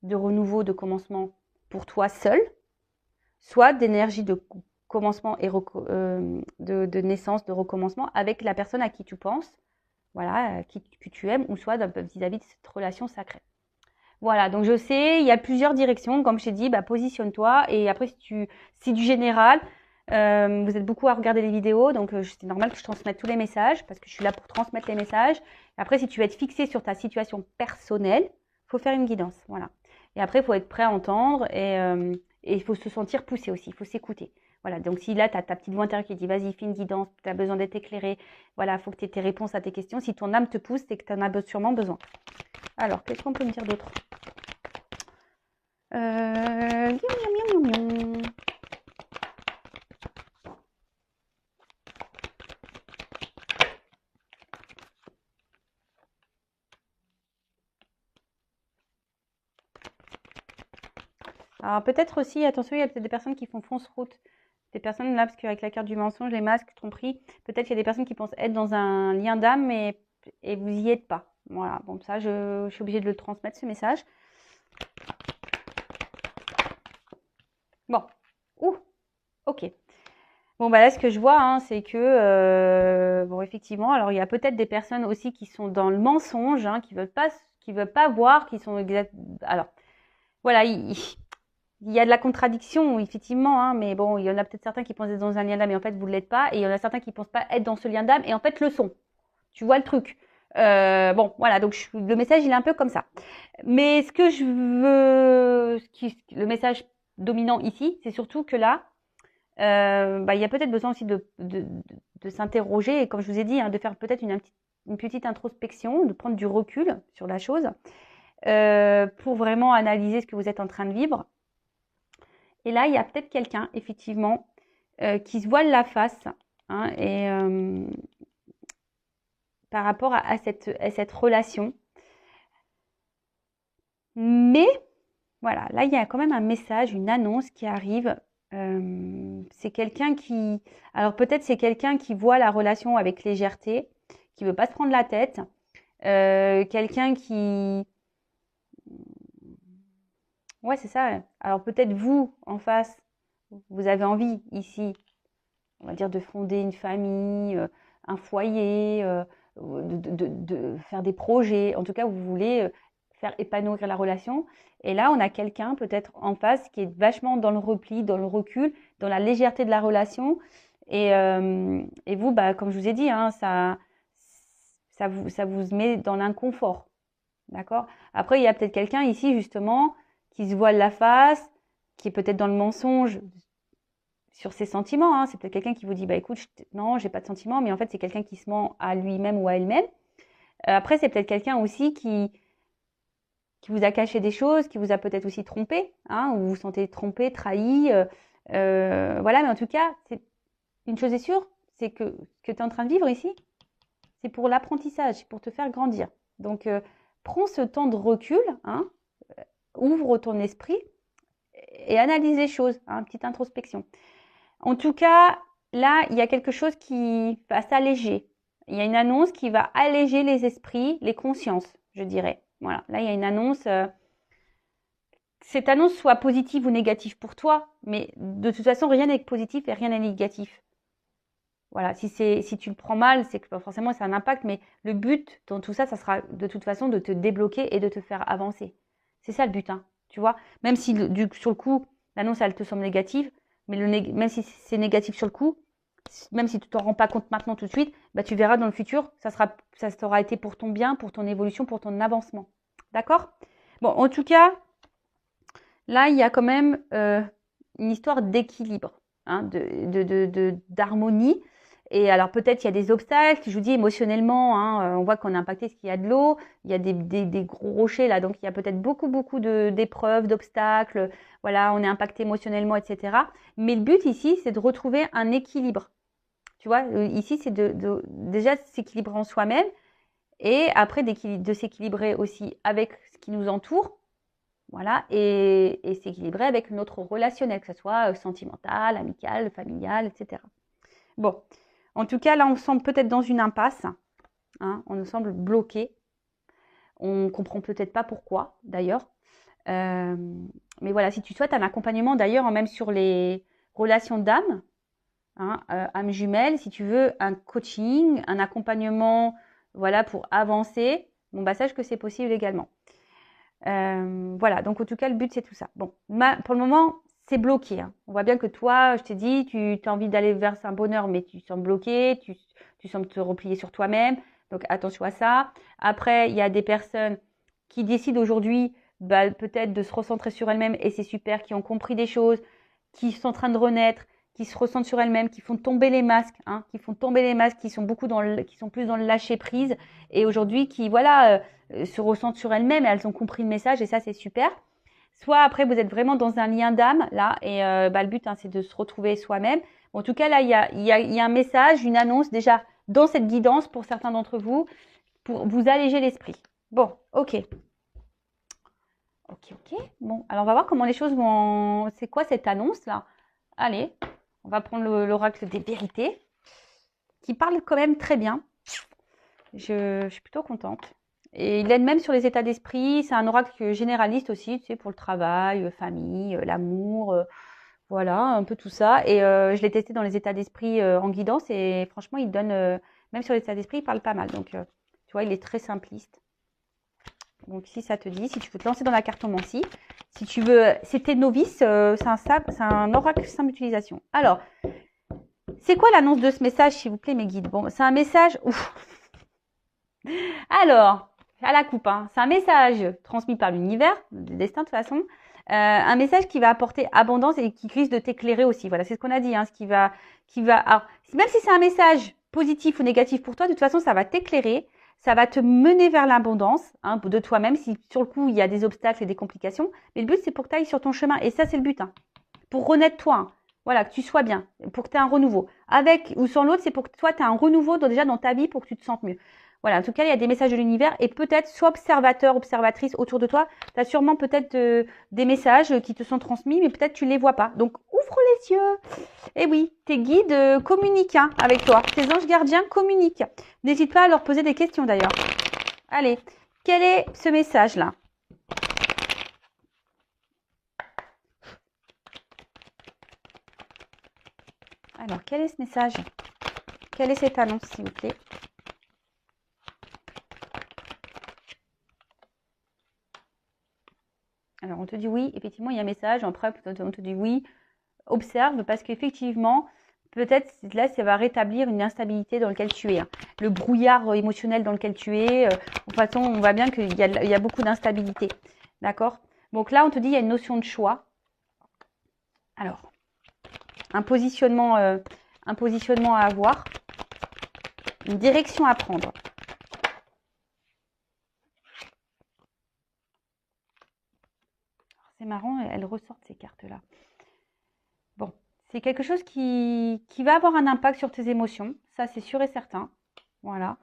de renouveau, de commencement pour toi seul, soit d'énergie de commencement et de naissance, de recommencement avec la personne à qui tu penses, voilà, que tu aimes, ou soit vis-à-vis de cette relation sacrée. Voilà, donc je sais, il y a plusieurs directions. Comme je t'ai dit, bah, positionne-toi. Et après, si du général, vous êtes beaucoup à regarder les vidéos, donc c'est normal que je transmette tous les messages, parce que je suis là pour transmettre les messages. Après, si tu veux être fixé sur ta situation personnelle, il faut faire une guidance. Voilà. Et après, il faut être prêt à entendre et il faut se sentir poussé aussi, il faut s'écouter. Voilà, donc si là, tu as ta petite voix intérieure qui dit vas-y, fais une guidance, tu as besoin d'être éclairé, voilà, il faut que tu aies tes réponses à tes questions. Si ton âme te pousse, c'est que tu en as sûrement besoin. Alors, qu'est-ce qu'on peut me dire d'autre? Alors, peut-être aussi, attention, il y a peut-être des personnes qui font fausse route. Des personnes là, parce qu'avec la carte du mensonge, les masques, tromperie, peut-être qu'il y a des personnes qui pensent être dans un lien d'âme et vous y êtes pas. Voilà, bon, ça, je suis obligée de le transmettre, ce message. Bon, ouh, ok. Bon, bah là, ce que je vois, hein, c'est que, bon, effectivement, alors il y a peut-être des personnes aussi qui sont dans le mensonge, hein, qui veulent pas voir, qui sont alors, voilà, il y a de la contradiction, effectivement, hein, mais bon, il y en a peut-être certains qui pensent être dans un lien d'âme et en fait, vous ne l'êtes pas, et il y en a certains qui ne pensent pas être dans ce lien d'âme et en fait, le sont. Tu vois le truc. Bon, voilà, donc le message, il est un peu comme ça. Mais ce que je veux, le message dominant ici, c'est surtout que là, bah, il y a peut-être besoin aussi de s'interroger, et comme je vous ai dit, hein, de faire peut-être une petite introspection, de prendre du recul sur la chose, pour vraiment analyser ce que vous êtes en train de vivre. Et là, il y a peut-être quelqu'un, effectivement, qui se voile la face, hein, et par rapport à cette relation. Mais, voilà, là, il y a quand même un message, une annonce qui arrive. C'est quelqu'un qui... Alors, peut-être c'est quelqu'un qui voit la relation avec légèreté, qui veut pas se prendre la tête. Quelqu'un qui... Ouais, c'est ça. Alors, peut-être vous, en face, vous avez envie, ici, on va dire, de fonder une famille, un foyer, de faire des projets. En tout cas, vous voulez faire épanouir la relation. Et là, on a quelqu'un peut-être en face qui est vachement dans le repli, dans le recul, dans la légèreté de la relation. Et vous, bah, comme je vous ai dit, hein, ça vous met dans l'inconfort. D'accord? Après, il y a peut-être quelqu'un ici, justement, qui se voile la face, qui est peut-être dans le mensonge sur ses sentiments. Hein. C'est peut-être quelqu'un qui vous dit, bah écoute, non, j'ai pas de sentiments, mais en fait, c'est quelqu'un qui se ment à lui-même ou à elle-même. Après, c'est peut-être quelqu'un aussi qui vous a caché des choses, qui vous a peut-être aussi trompé, hein, ou vous vous sentez trompé, trahi. Voilà, mais en tout cas, une chose est sûre, c'est que ce que tu es en train de vivre ici, c'est pour l'apprentissage, c'est pour te faire grandir. Donc, prends ce temps de recul, hein, ouvre ton esprit et analyse les choses, hein, petite introspection. En tout cas, là, il y a quelque chose qui va s'alléger. Il y a une annonce qui va alléger les esprits, les consciences, je dirais. Voilà, là, il y a une annonce. Cette annonce soit positive ou négative pour toi, mais de toute façon, rien n'est positif et rien n'est négatif. Voilà, si tu le prends mal, c'est que forcément, ça a un impact, mais le but dans tout ça, ça sera de toute façon de te débloquer et de te faire avancer. C'est ça le but, hein, tu vois. Même si sur le coup, l'annonce, elle te semble négative, mais même si c'est négatif sur le coup, même si tu t'en rends pas compte maintenant tout de suite, bah, tu verras dans le futur, ça t'aura été pour ton bien, pour ton évolution, pour ton avancement. D'accord? Bon, en tout cas, là, il y a quand même une histoire d'équilibre, hein, d'harmonie. Et alors peut-être il y a des obstacles, je vous dis émotionnellement, hein, on voit qu'on est impacté parce qu'il y a de l'eau, il y a des gros rochers là, donc il y a peut-être beaucoup d'épreuves, d'obstacles, voilà, on est impacté émotionnellement, etc. Mais le but ici, c'est de retrouver un équilibre. Tu vois, ici, c'est déjà s'équilibrer en soi-même et après de s'équilibrer aussi avec ce qui nous entoure, voilà, et s'équilibrer avec notre relationnel, que ce soit sentimental, amical, familial, etc. Bon, en tout cas, là, on semble peut-être dans une impasse, hein, on nous semble bloqué. On ne comprend peut-être pas pourquoi, d'ailleurs. Mais voilà, si tu souhaites un accompagnement, d'ailleurs, même sur les relations d'âme, hein, âme jumelle, si tu veux un coaching, un accompagnement, voilà, pour avancer, bon, bah, sache que c'est possible également. Voilà, donc en tout cas, le but, c'est tout ça. Bon, pour le moment, c'est bloqué, hein. On voit bien que toi, je t'ai dit, tu as envie d'aller vers un bonheur, mais tu sembles bloqué, tu sembles te replier sur toi-même. Donc attention à ça. Après, il y a des personnes qui décident aujourd'hui, bah, peut-être de se recentrer sur elles-mêmes, et c'est super, qui ont compris des choses, qui sont en train de renaître, qui se ressentent sur elles-mêmes, qui font tomber les masques, hein, qui font tomber les masques, qui sont qui sont plus dans le lâcher prise, et aujourd'hui qui, voilà, se ressentent sur elles-mêmes, et elles ont compris le message, et ça c'est super. Soit après vous êtes vraiment dans un lien d'âme là, et bah, le but, hein, c'est de se retrouver soi-même. Bon, en tout cas là, il y a un message, une annonce déjà dans cette guidance pour certains d'entre vous, pour vous alléger l'esprit. Bon, ok. Bon, alors on va voir comment les choses vont. C'est quoi cette annonce là? Allez, on va prendre l'oracle des vérités, qui parle quand même très bien. Je suis plutôt contente. Et il aide même sur les états d'esprit. C'est un oracle généraliste aussi, tu sais, pour le travail, famille, l'amour, voilà, un peu tout ça. Et je l'ai testé dans les états d'esprit en guidance, et franchement, il donne, même sur les états d'esprit, il parle pas mal. Donc, tu vois, il est très simpliste. Donc, si ça te dit, si tu veux te lancer dans la cartomancie, si tu veux, si t'es novice, c'est un oracle simple d'utilisation. Alors, c'est quoi l'annonce de ce message, s'il vous plaît, mes guides? Bon, c'est un message. Ouf. Alors, à la coupe, hein, c'est un message transmis par l'univers, le destin de toute façon. Un message qui va apporter abondance et qui risque de t'éclairer aussi. Voilà, c'est ce qu'on a dit, hein, alors, même si c'est un message positif ou négatif pour toi, de toute façon, ça va t'éclairer, ça va te mener vers l'abondance, hein, de toi-même, si sur le coup, il y a des obstacles et des complications. Mais le but, c'est pour que tu ailles sur ton chemin. Et ça, c'est le but, hein, pour renaître toi, hein. Voilà, que tu sois bien, pour que tu aies un renouveau. Avec ou sans l'autre, c'est pour que toi, tu aies un renouveau déjà dans ta vie, pour que tu te sentes mieux. Voilà, en tout cas, il y a des messages de l'univers, et peut-être, sois observateur, observatrice autour de toi. Tu as sûrement peut-être des messages qui te sont transmis, mais peut-être tu ne les vois pas. Donc, ouvre les yeux. Et oui, tes guides communiquent, hein, avec toi. Tes anges gardiens communiquent. N'hésite pas à leur poser des questions d'ailleurs. Allez, quel est ce message-là? Alors, quel est ce message? Quelle est cette annonce, s'il vous plaît? Alors, on te dit oui, effectivement, il y a un message. Après, on te dit oui, observe, parce qu'effectivement, peut-être là, ça va rétablir une instabilité dans laquelle tu es, hein. Le brouillard émotionnel dans lequel tu es. De toute façon, on voit bien qu'il y a beaucoup d'instabilité. D'accord? Donc là, on te dit il y a une notion de choix. Alors, un positionnement à avoir, une direction à prendre. C'est marrant, elles ressortent ces cartes-là. Bon, c'est quelque chose qui va avoir un impact sur tes émotions, ça c'est sûr et certain. Voilà.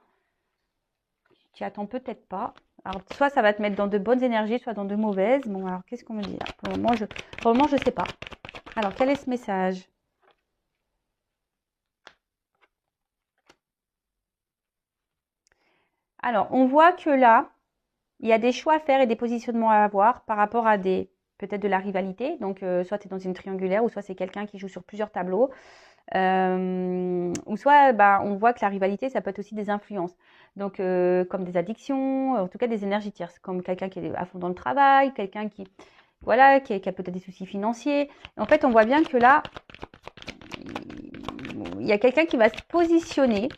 Tu attends peut-être pas. Alors, soit ça va te mettre dans de bonnes énergies, soit dans de mauvaises. Bon, alors qu'est-ce qu'on me dit là? Pour le moment, je ne sais pas. Alors, quel est ce message? Alors, on voit que là, il y a des choix à faire et des positionnements à avoir par rapport à peut-être de la rivalité. Donc, soit tu es dans une triangulaire, ou soit c'est quelqu'un qui joue sur plusieurs tableaux. Ou soit, bah, on voit que la rivalité, ça peut être aussi des influences. Donc, comme des addictions, en tout cas des énergies tierces, comme quelqu'un qui est à fond dans le travail, quelqu'un qui, voilà, qui a peut-être des soucis financiers. Et en fait, on voit bien que là, il y a quelqu'un qui va se positionner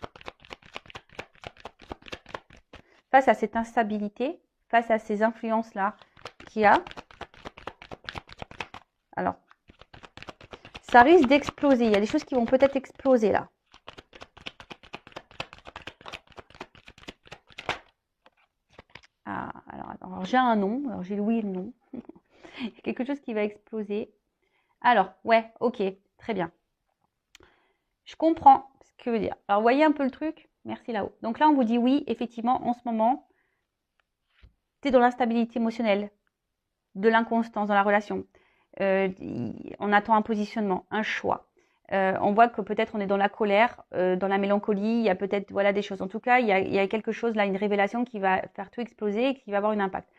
face à cette instabilité, face à ces influences-là qu'il y a. Alors, ça risque d'exploser. Il y a des choses qui vont peut-être exploser là. Ah, alors j'ai un nom, alors j'ai le oui et le non. Il y a quelque chose qui va exploser. Alors, ouais, ok, très bien. Je comprends ce que veut dire. Alors, voyez un peu le truc? Merci là-haut. Donc là, on vous dit oui, effectivement, en ce moment, tu es dans l'instabilité émotionnelle, de l'inconstance dans la relation. On attend un positionnement, un choix. On voit que peut-être on est dans la colère, dans la mélancolie, il y a peut-être voilà, des choses. En tout cas, il y a quelque chose là, une révélation qui va faire tout exploser et qui va avoir un impact.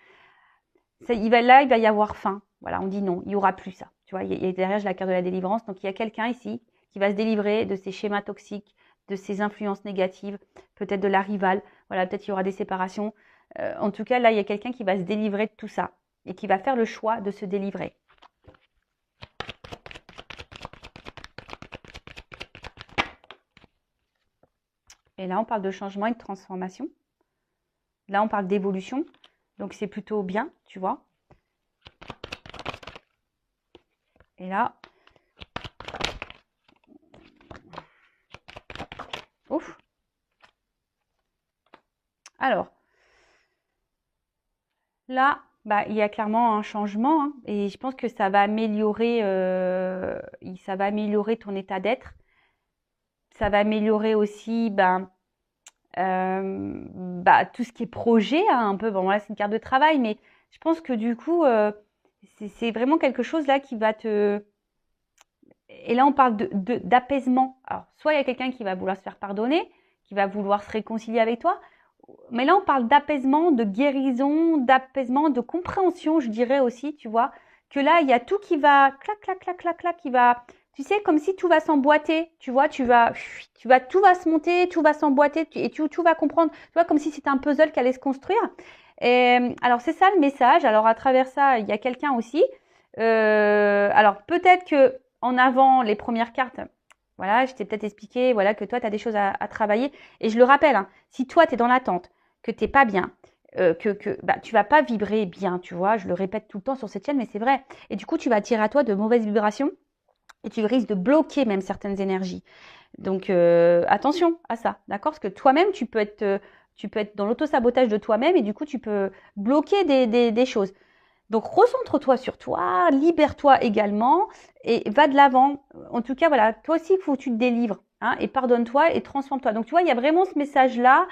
Il va y avoir fin. Voilà, on dit non, il n'y aura plus ça. Tu vois, il y a derrière la carte de la délivrance. Donc, il y a quelqu'un ici qui va se délivrer de ces schémas toxiques, de ces influences négatives, peut-être de la rivale. Voilà, peut-être il y aura des séparations. En tout cas, là, il y a quelqu'un qui va se délivrer de tout ça et qui va faire le choix de se délivrer. Et là, on parle de changement et de transformation. Là, on parle d'évolution. Donc, c'est plutôt bien, tu vois. Et là, ouf. Alors, là, bah, il y a clairement un changement hein, et je pense que ça va améliorer ton état d'être. Ça va améliorer aussi tout ce qui est projet, hein, un peu. Bon, là, c'est une carte de travail, mais je pense que du coup, c'est vraiment quelque chose là qui va te... Et là, on parle d'apaisement. Alors, soit il y a quelqu'un qui va vouloir se faire pardonner, qui va vouloir se réconcilier avec toi, mais là, on parle d'apaisement, de guérison, d'apaisement, de compréhension, je dirais aussi, tu vois, que là, il y a tout qui va clac, clac, clac, clac, clac, qui va, tu sais, comme si tout va s'emboîter, tu vois, tout va se monter, tout va s'emboîter et tout va comprendre, tu vois, comme si c'était un puzzle qui allait se construire. Et, alors, c'est ça le message. Alors, à travers ça, il y a quelqu'un aussi. Alors, peut-être que en avant, les premières cartes, voilà, je t'ai peut-être expliqué voilà, que toi, tu as des choses à travailler. Et je le rappelle, hein, si toi, tu es dans l'attente, que tu n'es pas bien, tu vas pas vibrer bien, tu vois. Je le répète tout le temps sur cette chaîne, mais c'est vrai. Et du coup, tu vas attirer à toi de mauvaises vibrations et tu risques de bloquer même certaines énergies. Donc, attention à ça, d'accord? Parce que toi-même, tu peux être dans l'auto-sabotage de toi-même et du coup, tu peux bloquer des choses. Donc, recentre-toi sur toi, libère-toi également et va de l'avant. En tout cas, voilà, toi aussi, il faut que tu te délivres hein, et pardonne-toi et transforme-toi. Donc, tu vois, il y a vraiment ce message-là,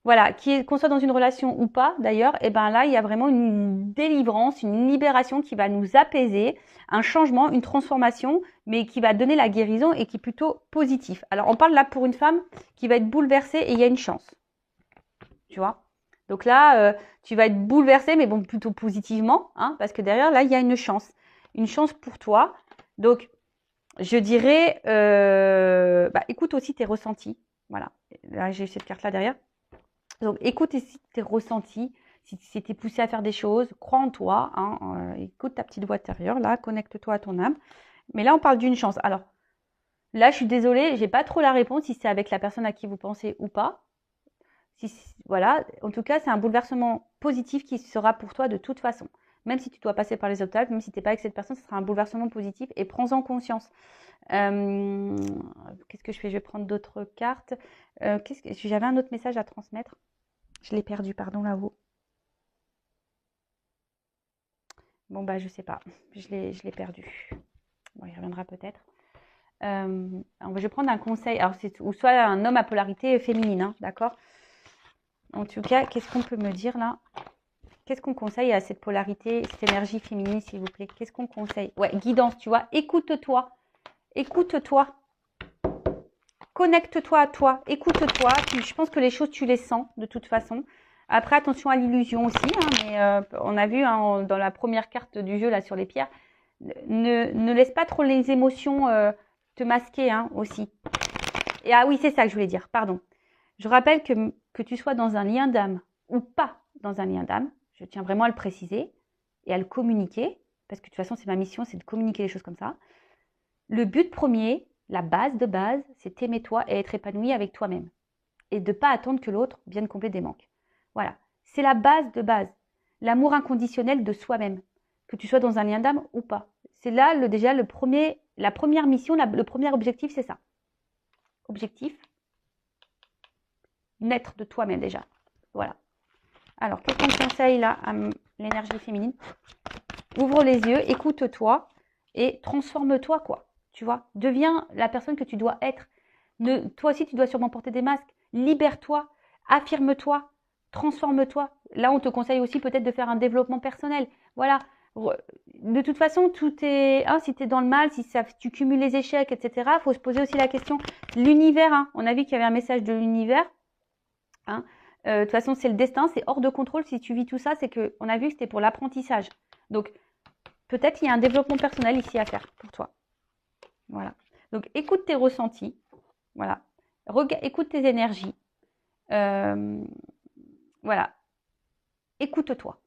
voilà, qu'on soit dans une relation ou pas d'ailleurs, et ben là, il y a vraiment une délivrance, une libération qui va nous apaiser, un changement, une transformation, mais qui va donner la guérison et qui est plutôt positif. Alors, on parle là pour une femme qui va être bouleversée et il y a une chance, tu vois. Donc là, tu vas être bouleversé, mais bon, plutôt positivement, hein, parce que derrière, là, il y a une chance pour toi. Donc, je dirais, écoute aussi tes ressentis. Voilà, là, j'ai cette carte-là derrière. Donc, écoute aussi tes ressentis. Si tu es poussé à faire des choses, crois en toi. Hein, écoute ta petite voix intérieure, là, connecte-toi à ton âme. Mais là, on parle d'une chance. Alors, là, je suis désolée, j'ai pas trop la réponse si c'est avec la personne à qui vous pensez ou pas. Voilà, en tout cas, c'est un bouleversement positif qui sera pour toi de toute façon. Même si tu dois passer par les obstacles, même si tu n'es pas avec cette personne, ce sera un bouleversement positif et prends-en conscience. Qu'est-ce que je fais? Je vais prendre d'autres cartes. J'avais un autre message à transmettre. Je l'ai perdu, pardon, là-haut. Bon, bah, je sais pas. Je l'ai perdu. Bon, il reviendra peut-être. Je vais prendre un conseil. Alors, ou soit un homme à polarité féminine, hein, d'accord? En tout cas, qu'est-ce qu'on peut me dire là? Qu'est-ce qu'on conseille à cette polarité, cette énergie féminine, s'il vous plaît? Qu'est-ce qu'on conseille? Ouais, guidance, tu vois. Écoute-toi. Écoute-toi. Connecte-toi à toi. Écoute-toi. Je pense que les choses, tu les sens de toute façon. Après, attention à l'illusion aussi. Hein, mais on a vu hein, dans la première carte du jeu, là, sur les pierres, ne laisse pas trop les émotions te masquer hein, aussi. Et ah oui, c'est ça que je voulais dire. Pardon. Je rappelle que tu sois dans un lien d'âme ou pas dans un lien d'âme, je tiens vraiment à le préciser et à le communiquer, parce que de toute façon, c'est ma mission, c'est de communiquer les choses comme ça. Le but premier, la base de base, c'est t'aimer toi et être épanoui avec toi-même. Et de ne pas attendre que l'autre vienne combler des manques. Voilà, c'est la base de base. L'amour inconditionnel de soi-même, que tu sois dans un lien d'âme ou pas. C'est là déjà le premier la première mission, le premier objectif, c'est ça. Objectif, naître de toi-même déjà. Voilà. Alors, qu'est-ce qu'on conseille là à l'énergie féminine? Ouvre les yeux, écoute-toi et transforme-toi, quoi. Tu vois, deviens la personne que tu dois être. Toi aussi, tu dois sûrement porter des masques. Libère-toi, affirme-toi, transforme-toi. Là, on te conseille aussi peut-être de faire un développement personnel. Voilà. De toute façon, tout est... Hein, si tu es dans le mal, si tu cumules les échecs, etc., il faut se poser aussi la question. L'univers, hein, on a vu qu'il y avait un message de l'univers. Hein, de toute façon, c'est le destin, c'est hors de contrôle. Si tu vis tout ça, c'est qu'on a vu que c'était pour l'apprentissage. Donc, peut-être il y a un développement personnel ici à faire pour toi. Voilà. Donc, écoute tes ressentis. Voilà. Écoute tes énergies. Voilà. Écoute-toi.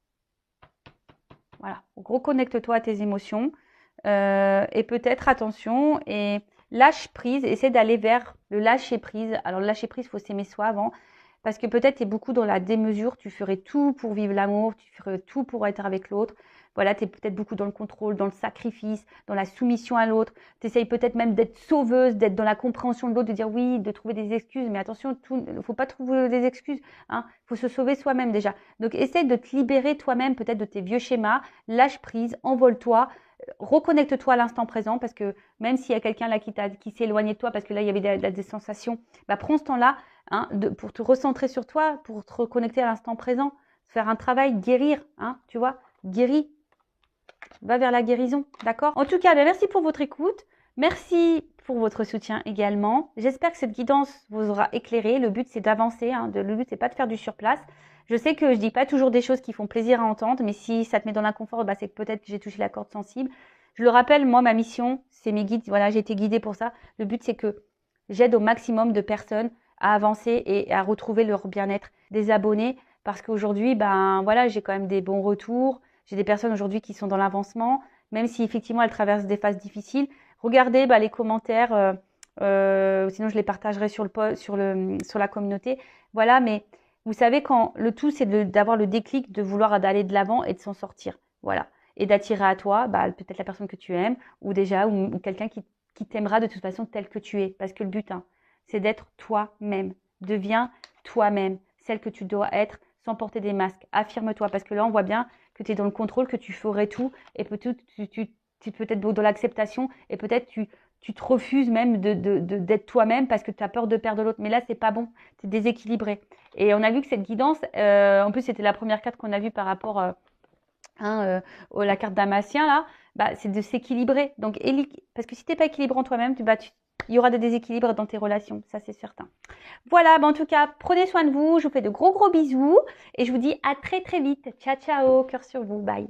Voilà. Reconnecte-toi à tes émotions. Et peut-être, attention, et lâche prise. Essaie d'aller vers le lâcher prise. Alors, le lâcher prise, il faut s'aimer soi avant. Parce que peut-être tu es beaucoup dans la démesure, tu ferais tout pour vivre l'amour, tu ferais tout pour être avec l'autre. Voilà, tu es peut-être beaucoup dans le contrôle, dans le sacrifice, dans la soumission à l'autre. Tu essayes peut-être même d'être sauveuse, d'être dans la compréhension de l'autre, de dire oui, de trouver des excuses. Mais attention, il ne faut pas trouver des excuses. Hein. Faut se sauver soi-même déjà. Donc, essaie de te libérer toi-même peut-être de tes vieux schémas. Lâche prise, envole-toi. Reconnecte-toi à l'instant présent parce que même s'il y a quelqu'un là qui s'est éloigné de toi parce que là il y avait des sensations, bah, prends ce temps-là hein, pour te recentrer sur toi, pour te reconnecter à l'instant présent, faire un travail, guérir, hein, tu vois, guéris, va vers la guérison, d'accord? En tout cas, bah, merci pour votre écoute, merci pour votre soutien également. J'espère que cette guidance vous aura éclairé. Le but c'est d'avancer, hein, le but c'est pas de faire du surplace. Je sais que je dis pas toujours des choses qui font plaisir à entendre, mais si ça te met dans l'inconfort, bah, c'est que peut-être que j'ai touché la corde sensible. Je le rappelle, moi, ma mission, c'est mes guides. Voilà, j'ai été guidée pour ça. Le but, c'est que j'aide au maximum de personnes à avancer et à retrouver leur bien-être, des abonnés, parce qu'aujourd'hui, ben voilà, j'ai quand même des bons retours. J'ai des personnes aujourd'hui qui sont dans l'avancement, même si effectivement elles traversent des phases difficiles. Regardez les commentaires, sinon je les partagerai sur la communauté. Voilà, mais vous savez, quand le tout, c'est d'avoir le déclic, de vouloir aller de l'avant et de s'en sortir. Voilà. Et d'attirer à toi, peut-être la personne que tu aimes, ou déjà, ou quelqu'un qui t'aimera de toute façon tel que tu es. Parce que le but, hein, c'est d'être toi-même. Deviens toi-même, celle que tu dois être, sans porter des masques. Affirme-toi, parce que là, on voit bien que tu es dans le contrôle, que tu ferais tout, et peut-être tu es peut-être dans l'acceptation, et peut-être tu te refuses même d'être toi-même parce que tu as peur de perdre l'autre. Mais là, c'est pas bon. Tu es déséquilibré. Et on a vu que cette guidance, en plus, c'était la première carte qu'on a vue par rapport à la carte Damasien, là, c'est de s'équilibrer. Donc, parce que si tu n'es pas équilibré en toi-même, il y aura des déséquilibres dans tes relations. Ça, c'est certain. Voilà, en tout cas, prenez soin de vous. Je vous fais de gros bisous. Et je vous dis à très, très vite. Ciao, ciao. Cœur sur vous. Bye.